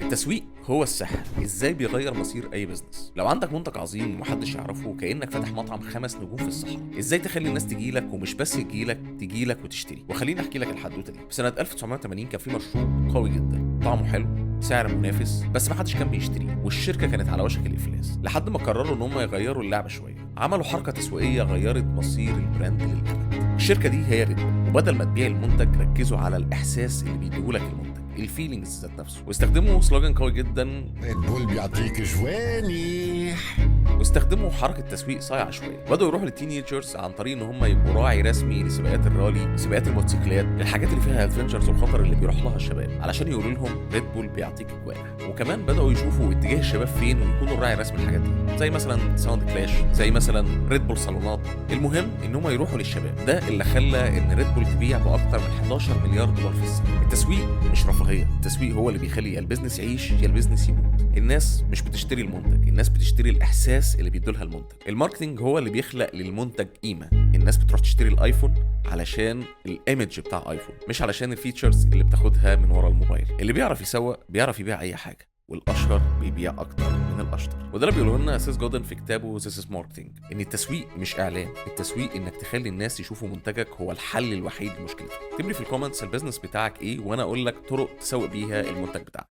التسويق هو السحر، ازاي بيغير مصير اي بزنس. لو عندك منتج عظيم ومحدش يعرفه، كانك فاتح مطعم 5 نجوم في الصحراء. ازاي تخلي الناس تجيلك، ومش بس تجيلك وتشتري. وخليني احكي لك الحدوته دي. في سنه 1980 كان في مشروب قوي جدا، طعمه حلو، سعر منافس، بس محدش كان بيشتريه، والشركه كانت على وشك الافلاس. لحد ما قرروا ان هم يغيروا اللعبه شويه، عملوا حركه تسويقيه غيرت مصير البراند للابد. الشركه دي هي ريد بول، وبدل ما تبيع المنتج ركزوا على الاحساس اللي بيديهولك المنتج، الفيلينجز ذات نفسه. واستخدموا سلوجان قوي جدا، ريد بول بيعطيك جوانح. واستخدموا حركه تسويق صايعه شويه. بداوا يروحوا للتينيجرز عن طريق ان هم يبقوا راعي رسمي لسباقات الرالي، سباقات الموتوسيكلات، الحاجات اللي فيها ادفنتشرز وخطر اللي بيروح لها الشباب، علشان يقولوا لهم ريد بول بيعطيك جوانح. وكمان بداوا يشوفوا اتجاه الشباب فين ويكونوا الراعي الرسمي للحاجات دي، زي مثلا ساوند كلاش، زي مثلا ريد بول صالونات. المهم ان هم يروحوا للشباب. ده اللي خلى ان ريد بول تبيع باكتر من 11 مليار دولار في السنه. التسويق مش رفاهيه، التسويق هو اللي بيخلي يا البيزنس يعيش يا البيزنس يموت. الناس مش بتشتري المنتج، الناس بتشتري الاحساس اللي بيدولها المنتج. الماركتينج هو اللي بيخلق للمنتج قيمه. الناس بتروح تشتري الايفون علشان الايمج بتاع ايفون، مش علشان الفيتشرز اللي بتاخدها من ورا الموبايل. اللي بيعرف يسوق بيعرف يبيع اي حاجه، والاشهر بيبيع اكتر من الاشطر. وده اللي بيقوله لنا سيس جودن في كتابه This is Marketing، ان التسويق مش اعلان، التسويق انك تخلي الناس يشوفوا منتجك هو الحل الوحيد لمشكلته. اكتب لي في الكومنتس البيزنس بتاعك ايه، وانا اقول لك طرق تسوق بيها المنتج بتاعك.